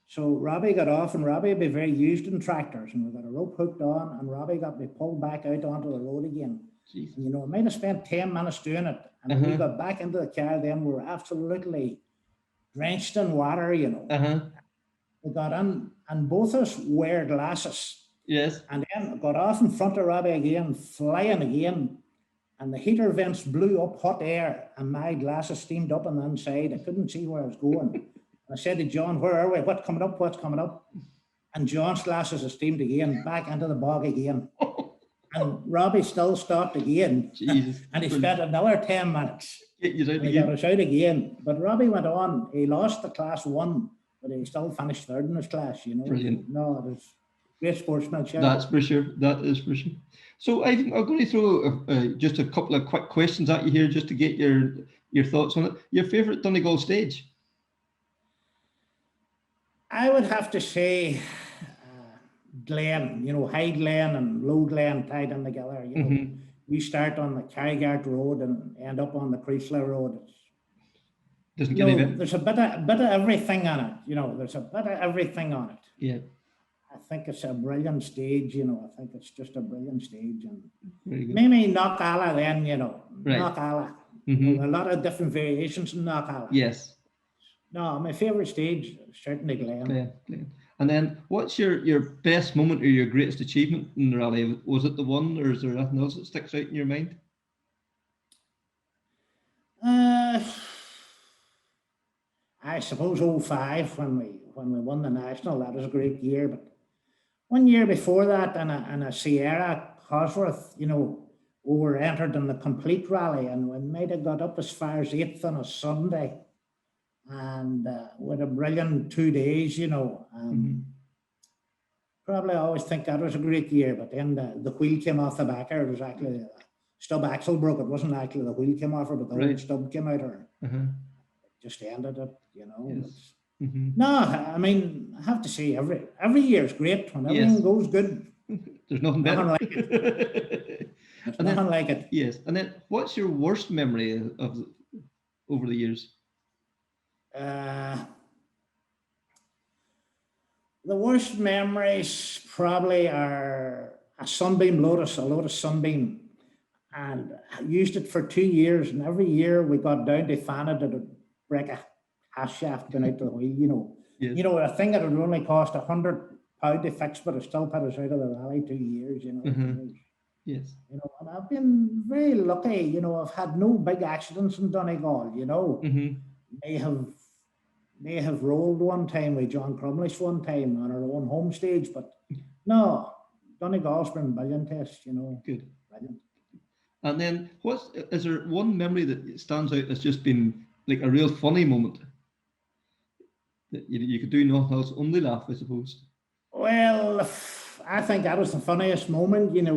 So Robbie got off, and Robbie would be very used in tractors, and we got a rope hooked on, and Robbie got me pulled back out onto the road again. Jeez. And, you know, I might have spent 10 minutes doing it, and when we got back into the car, then we were absolutely drenched in water, you know. We got in, and both of us wear glasses. Yes. And then got off in front of Robbie again, flying again, and the heater vents blew up hot air, and my glasses steamed up on the inside. I couldn't see where I was going. I said to John, where are we? What's coming up? What's coming up? And John's glasses are steamed again, back into the bog again. And Robbie still stopped again. Jesus. And he spent another 10 minutes. Get you out And he got us out again. But Robbie went on. He lost the class 1, but he still finished 3rd in his class, you know. Brilliant. No, it was great sportsmanship. That's for sure. That is for sure. So I think I'm going to throw just a couple of quick questions at you here just to get your thoughts on it. Your favourite Donegal stage? I would have to say Glen, you know, High Glen and Low Glen tied in together. You know, we start on the Carrigart Road and end up on the Priestla Road. Doesn't get any there's a bit of everything on it. You know, there's a bit of everything on it. Yeah. I think it's a brilliant stage. You know, I think it's just a brilliant stage. And Very good. maybe Knockalla then, you know, Right. Knockalla. A lot of different variations in Knockalla. Yes. No, my favourite stage, certainly Glen. Glen. And then what's your best moment or your greatest achievement in the rally? Was it the one, or is there anything else that sticks out in your mind? I suppose 05 when we won the national, that was a great year. But 1 year before that, in a Sierra Cosworth, you know, we were entered in the complete rally, and we might have got up as far as 8th on a Sunday. And with a brilliant 2 days, you know. Probably I always think that was a great year, but then the wheel came off the backer. It was actually the stub axle broke. It wasn't actually the wheel came off her, but the whole stub came out her. Just ended it, you know. Yes. No, I mean, I have to say every year is great when everything goes good. There's nothing better. Nothing like it. There's nothing like it. Yes. And then what's your worst memory of over the years? The worst memories probably are a Sunbeam Lotus, a Lotus Sunbeam. And I used it for 2 years, and every year we got down to fan it, it would break a half shaft going out to the wheel, you know. Yes. You know, a thing that would only cost £100 to fix, but it still put us out of the rally 2 years, you know. Mhm. Yes. You know, and I've been very lucky, you know, I've had no big accidents in Donegal, you know. Mhm. May have rolled one time with John Crumlish one time on our own home stage, but no, Donegal's been brilliant to us, you know. Good. Brilliant. And then, is there one memory that stands out that's just been like a real funny moment that you could do nothing else, only laugh, I suppose? Well, I think that was the funniest moment, you know,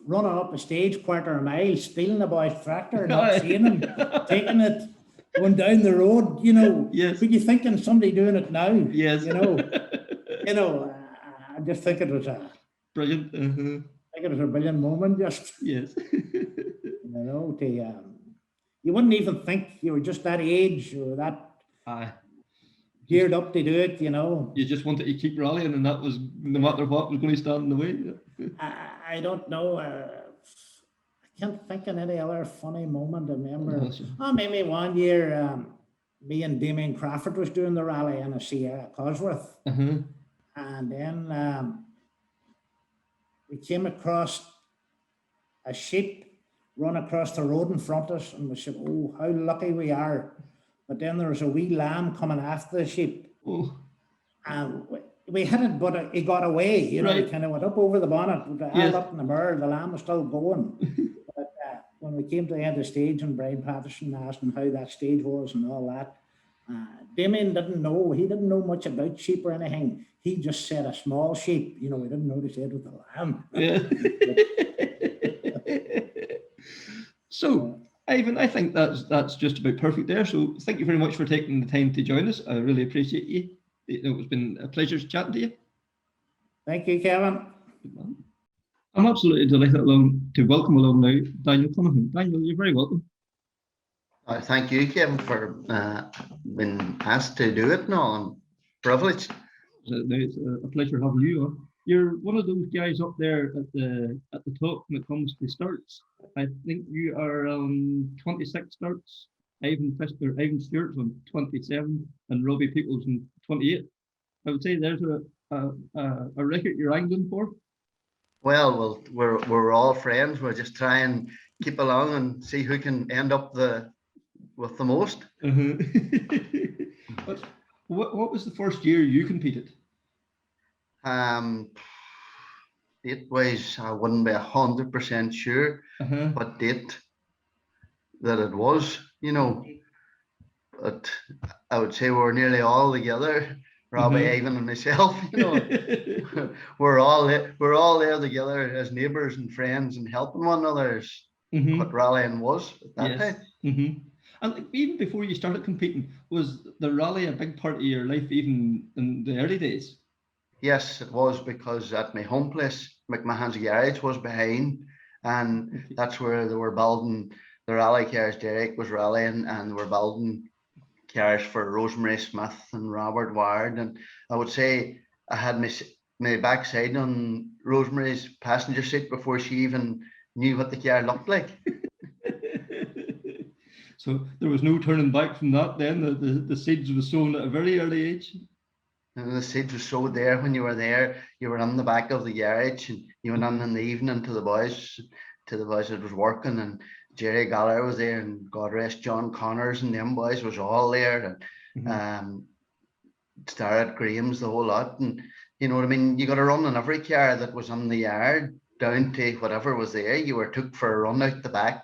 running up the stage 1/4 mile, stealing a boy's tractor, not seeing him, taking it, going down the road, you know. Yes. But you thinking somebody doing it now, Yes. you know. I just think it was Brilliant. a brilliant moment, just, Yes. you know, you wouldn't even think you were just that age or that Aye. geared up to do it, you know. You just wanted to keep rallying, and that was no matter what was going to stand in the way. I don't know. I can't think of any other funny moment I remember. Oh, maybe one year, me and Damien Crawford was doing the rally in a Sierra Cosworth, and then we came across a sheep run across the road in front of us, and we said, "Oh, how lucky we are!" But then there was a wee lamb coming after the sheep, Oh. and we hit it, but it got away. You know, Right. it kind of went up over the bonnet, Yes. up in the mirror. The lamb was still going. But when we came to the end of the stage, and Brian Patterson asked him how that stage was and all that, Damien didn't know. He didn't know much about sheep or anything. He just said a small sheep. You know, we didn't know to say it was a lamb. Yeah. So, Ivan, I think that's just about perfect there. So, thank you very much for taking the time to join us. I really appreciate you. It's been a pleasure chatting to you. Thank you, Kevin. Good man. I'm absolutely delighted to welcome along now Daniel Conaghan. Daniel, you're very welcome. Thank you, Kevin, for being asked to do it now. I'm privileged. It's a pleasure having you on. You're one of those guys up there at the top when it comes to starts. I think you are 26 starts. Ivan Stewart's on 27, and Robbie Peoples on 28. I would say there's a record you're angling for. Well, we're all friends. We'll just try and keep along and see who can end up with the most. What was the first year you competed? Date-wise, I wouldn't be 100% sure, but date that it was, you know. But I would say we're nearly all together. Robbie, Ivan, and myself. You know, we're all there together as neighbours and friends and helping one another. What rallying was at that time. And even before you started competing, was the rally a big part of your life, even in the early days? Yes, it was, because at my home place, McMahon's Garage was behind, and that's where they were building the rally cars. Derek was rallying, and they were building cars for Rosemary Smith and Robert Ward. And I would say I had my backside on Rosemary's passenger seat before she even knew what the car looked like. So there was no turning back from that then. The seeds were sown at a very early age. And the seeds were sowed there. When you were there, you were in the back of the garage, and you went in the evening to the boys that was working, and Jerry Gallagher was there, and God rest John Connors and them boys was all there, and Stewart, Graham's, the whole lot. And you know what I mean, you got to run in every car that was in the yard down to whatever was there. You were took for a run out the back,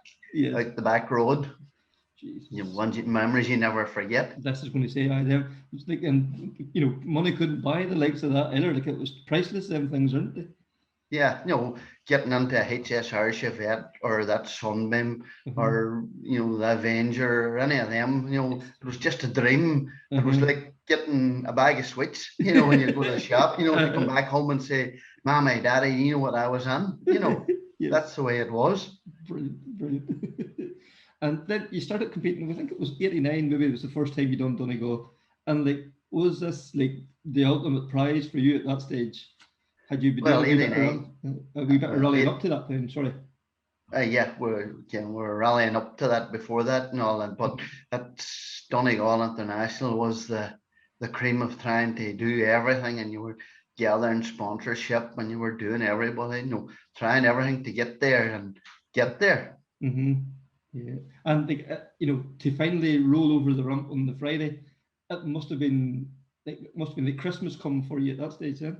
out the back road. You know, memories you never forget. This is going to say, there was like, and you know, money couldn't buy the likes of that either. Like, it was priceless. Them things, aren't they? Yeah, you know, getting into a HSR Chevette or that Sunbeam or, you know, the Avenger or any of them, you know, it was just a dream. It was like getting a bag of sweets, you know, when you go to the shop, you know, to come back home and say, Mommy, Daddy, you know what I was in, you know. That's the way it was. Brilliant. And then you started competing. I think it was 89, maybe it was the first time you done Donegal. And like, was this like the ultimate prize for you at that stage? Had you been doing a wee bit of rallying up to that time? Sorry. Yeah, we're rallying up to that before that and all that. But that Donegal International was the the cream of trying to do everything, and you were gathering sponsorship and you were doing everybody, trying everything to get there and get there. Yeah, and like to finally roll over the rump on the Friday, it must have been like Christmas come for you at that stage then.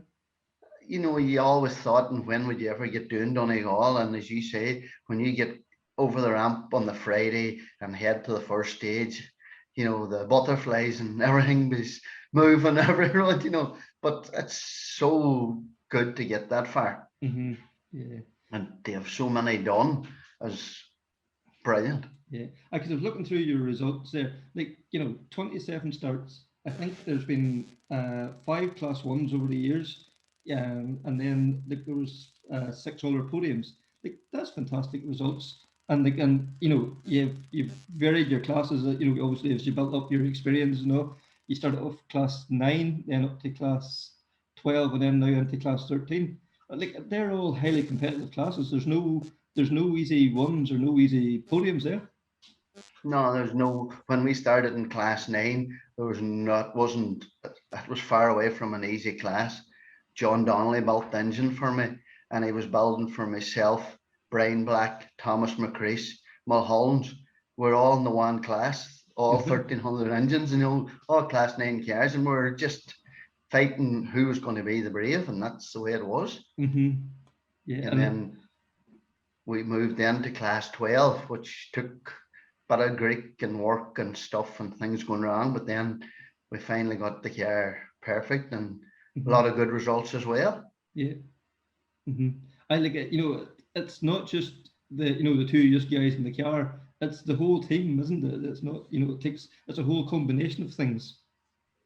You always thought, and when would you ever get doing Donegal? And as you say, when you get over the ramp on the Friday and head to the first stage, the butterflies and everything was moving everywhere, but it's so good to get that far. Yeah. And to have so many done is brilliant. Yeah, because I was looking through your results there, 27 starts. I think there's been 5 Class 1s over the years, and then there was 6 other podiums. That's fantastic results. And you've varied your classes. Obviously as you built up your experience, you started off Class 9, then up to Class 12, and then now into Class 13. They're all highly competitive classes. There's no easy ones or no easy podiums there. No, there's no. When we started in Class 9, there was it was far away from an easy class. John Donnelly built the engine for me, and he was building for myself, Brian Black, Thomas McCrease, Mulholland. We're all in the one class, all 1,300 engines, all Class 9 cars, and we're just fighting who was going to be the brave, and that's the way it was. Yeah, and then we moved into Class 12, which took a bit of Greek and work and stuff and things going wrong, but then we finally got the car perfect and a lot of good results as well. Yeah. I like it. It's not just the the two of you guys in the car. It's the whole team, isn't it? It's not it's a whole combination of things.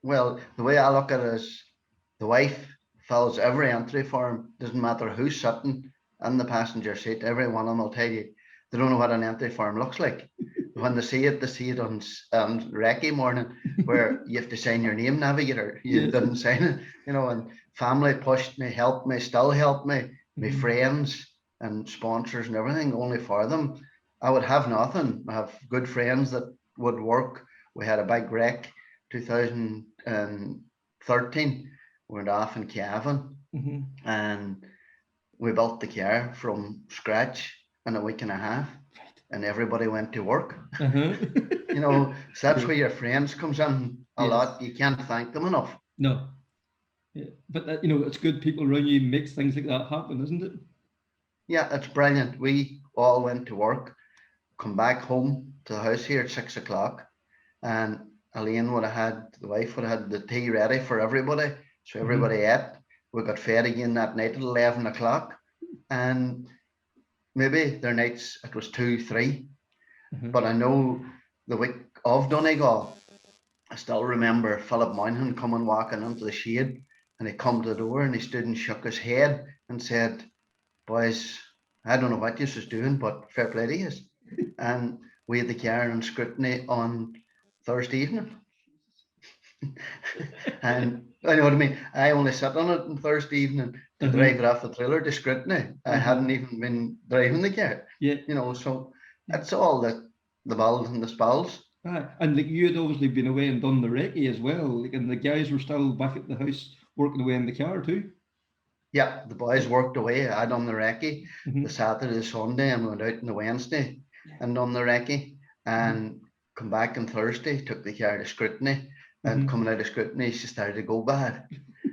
Well, the way I look at it is the wife fills every entry form. Doesn't matter who's sitting in the passenger seat. Every one of them will tell you they don't know what an entry form looks like. When they see it on recce morning, where you have to sign your name, navigator. You didn't sign it, and family pushed me, helped me, still help me. My friends and sponsors and everything, only for them. I would have nothing. I have good friends that would work. We had a big wreck, 2013. We went off in Conaghan, and we built the car from scratch in a week and a half. And everybody went to work. So that's where your friends comes in a lot. You can't thank them enough. No. Yeah. But it's good people around you makes things like that happen, isn't it? Yeah, it's brilliant. We all went to work, come back home to the house here at 6 o'clock, and Elaine the wife would have had the tea ready for everybody. So everybody ate. We got fed again that night at 11 o'clock. And maybe their nights it was 2, 3, but I know the week of Donegal, I still remember Philip Moynihan coming walking into the shade, and he come to the door and he stood and shook his head and said, "Boys, I don't know what you was doing, but fair play to you." And we had the car on scrutiny on Thursday evening. And I know what I mean. I only sat on it on Thursday evening to drive it off the trailer to scrutiny. I hadn't even been driving the car. So it's all the bells and the spells. And you had obviously been away and done the recce as well. And the guys were still back at the house working away in the car too. Yeah, the boys worked away. I done the recce the Saturday, the Sunday, and went out on the Wednesday and done the recce, and come back on Thursday, took the car to scrutiny. And coming out of scrutiny, she started to go bad.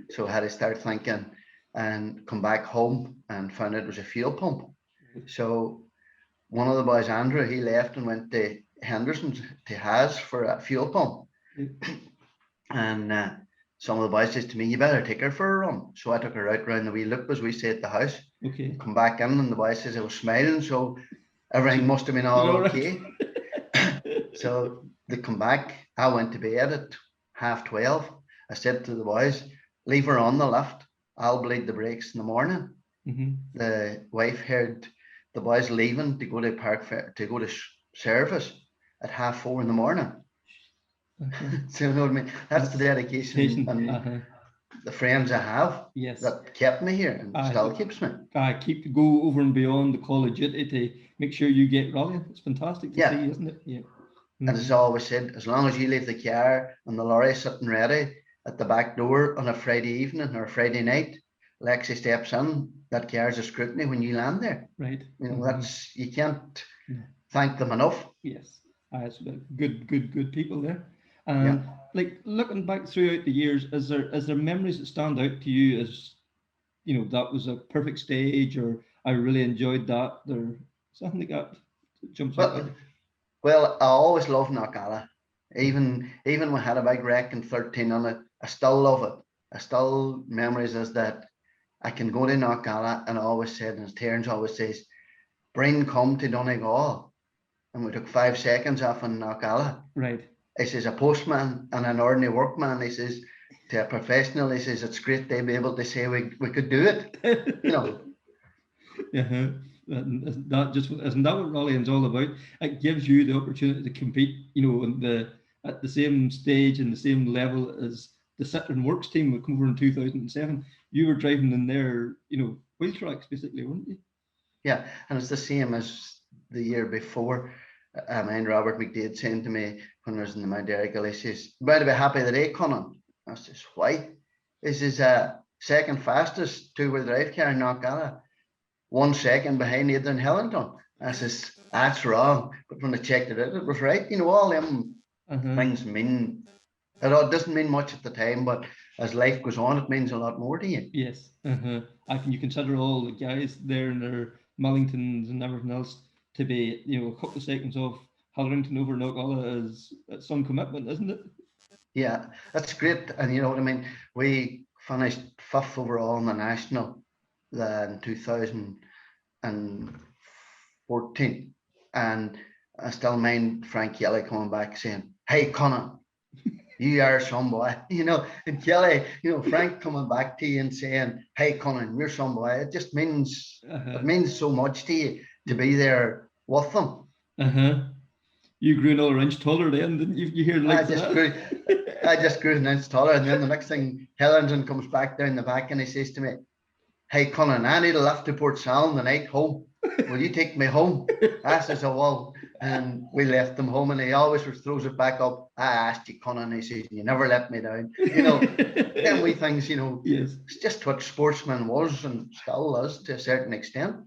So I had to start thinking and come back home and found out it was a fuel pump. So one of the boys, Andrew, he left and went to Henderson's to Haas for a fuel pump. And some of the boys said to me, "You better take her for a run." So I took her out round the wee loop, as we say at the house. Come back in, and the boy says I was smiling, so everything must have been all okay. So they come back. I went to bed at 12:30. I said to the boys, "Leave her on the lift. I'll bleed the brakes in the morning." The wife heard the boys leaving to go to service at 4:30 in the morning. So you know what I mean? That's the dedication and the friends I have that kept me here and still keeps me. Go over and beyond the call of duty to make sure you get rallying. It's fantastic to see, isn't it? Yeah. And as I always said, as long as you leave the car and the lorry sitting ready, at the back door on a Friday evening or a Friday night, Lexi steps in, that carries a scrutiny when you land there. Right. You know, Mhm. that's, you can't No. thank them enough. Yes, it's good people there. Yeah. And like looking back throughout the years, is there memories that stand out to you as, you know, that was a perfect stage, or I really enjoyed that, or something like that jumps out Well, there? well, I always love Knockalla. Even we had a big wreck in 13 on it. I still love it. I still memories is that I can go to Knockalla, and I always said, and as Terence always says, bring come to Donegal. And we took 5 seconds off in Knockalla. Right. He says a postman and an ordinary workman, he says, to a professional, he says it's great to be able to say we could do it. You know. Yeah, that just isn't that what rallying's all about? It gives you the opportunity to compete, you know, at the same stage and the same level as the Citroen Works team that come over in 2007. You were driving in their, you know, wheel tracks basically, weren't you? Yeah, and it's the same as the year before. I mean, Robert McDade saying to me when I was in the Mount Erical, he says, "Better be happy today, Conaghan." I says, "Why?" This is second fastest two-wheel drive car in Knockalla, 1 second behind Adrian Hillington. I says, "That's wrong." But when I checked it out, it was right. You know, all them things mean, it doesn't mean much at the time, but as life goes on, it means a lot more to you. Yes. You consider all the guys there in their Millingtons and everything else to be, you know, a couple of seconds off Hallerington over Knockalla is some commitment, isn't it? Yeah, that's great. And you know what I mean? We finished 5th overall in the national in 2014. And I still mind Frank Kelly coming back saying, "Hey, Conaghan, you are some boy." You know, and Kelly, you know, Frank coming back to you and saying, "Hey, Conaghan, you're some boy." It just means, it means so much to you to be there with them. You grew another inch taller then, didn't you? You hear like that? I just grew an inch taller, and then the next thing, Hillington comes back down the back and he says to me, "Hey, Conaghan, I need a lift to Port Salim the night home. Will you take me home?" I says, "Oh, well." And we left them home, and he always throws it back up. "I asked you, Conaghan," he says, "you never let me down." You know, then we things, you know, yes, it's just what sportsman was and still is to a certain extent.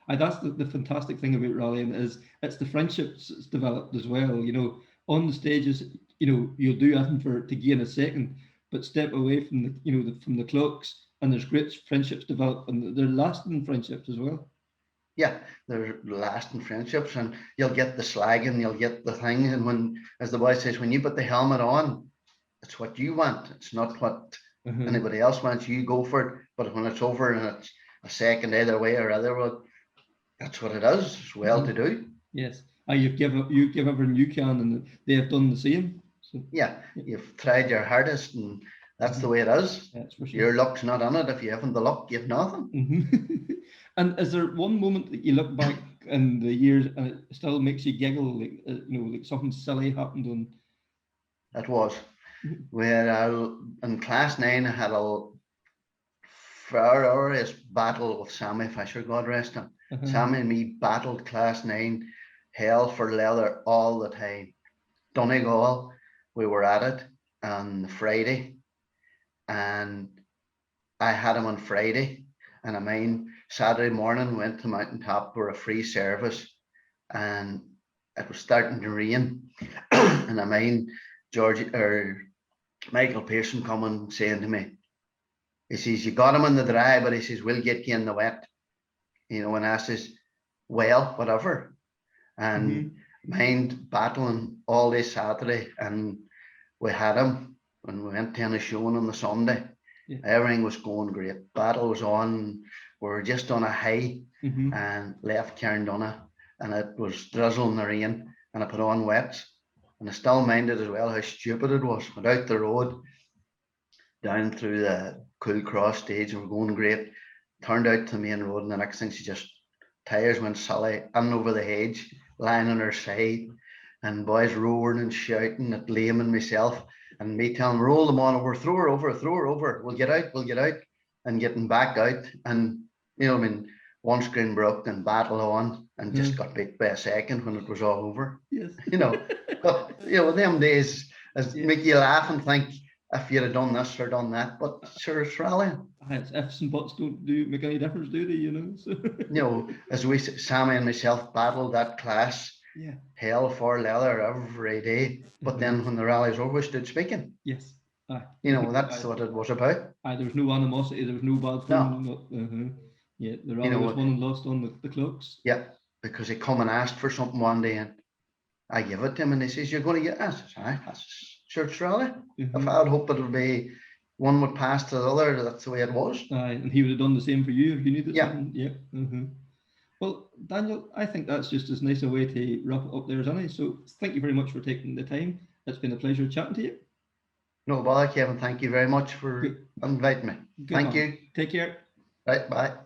That's the fantastic thing about rallying is it's the friendships it's developed as well. You know, on the stages, you know, you'll do anything to gain a second, but step away from the, you know, from the clocks, and there's great friendships developed, and they're lasting friendships as well. Yeah, they're lasting friendships, and you'll get the slagging, you'll get the things, and when, as the boy says, when you put the helmet on, it's what you want. It's not what anybody else wants. You go for it, but when it's over and it's a second either way or other, well, that's what it is. It's well to do. Yes, you give everything you can, and they have done the same. So yeah, you've tried your hardest, and that's the way it is. That's for sure. Your luck's not on it. If you haven't the luck, you've nothing. And is there one moment that you look back in the years and it still makes you giggle, like you know, like something silly happened on? It was. We had in class 9, I had a furious battle with Sammy Fisher, God rest him. Sammy and me battled class 9, hell for leather all the time. Donegal, we were at it on Friday, and I had him on Friday, and I mean Saturday morning went to Mountain Top for a free service, and it was starting to rain, and I mean Michael Pearson coming saying to me, he says, "You got him in the dry, but he says, we'll get you in the wet." You know, and I says, "Well, whatever." And mind battling all day Saturday, and we had him when we went to a showing on the Sunday. Yeah. Everything was going great. Battle was on. We were just on a high, and left Carndonna, and it was drizzling the rain, and I put on wets, and I still minded as well how stupid it was. Went out the road, down through the Cool Cross stage, and we're going great. Turned out to the main road, and the next thing, she just tires went silly in over the hedge, lying on her side, and boys roaring and shouting at Liam and myself, and me telling them, "Roll them on over, throw her over, we'll get out," and getting back out. And you know, I mean, one screen broke and battle on, and just got beat by a second when it was all over. Yes. You know, but you know, them days make you laugh and think, if you'd have done this or done that. But sure, it's rallying. It's ifs and buts don't make any difference, do they? You know. So. You know, as Sammy and myself battled that class, Yeah. hell for leather every day. But then when the rally's over, we stood speaking. Yes. Aye. You know, that's what it was about. Aye, there was no animosity. There was no bad feeling. Yeah, the rally was won and lost on the clocks. Yeah, because he come and asked for something one day, and I give it to him, and he says, "You're going to get that." I says, "Aye, that's church rally." If I had hoped it would be one would pass to the other, that's the way it was. Aye, and he would have done the same for you if you needed Yeah. something. Yeah. Well, Daniel, I think that's just as nice a way to wrap it up there as any. So thank you very much for taking the time. It's been a pleasure chatting to you. No bother, Kevin. Thank you very much for inviting me. Good Thank man. you. Take care. Right, bye.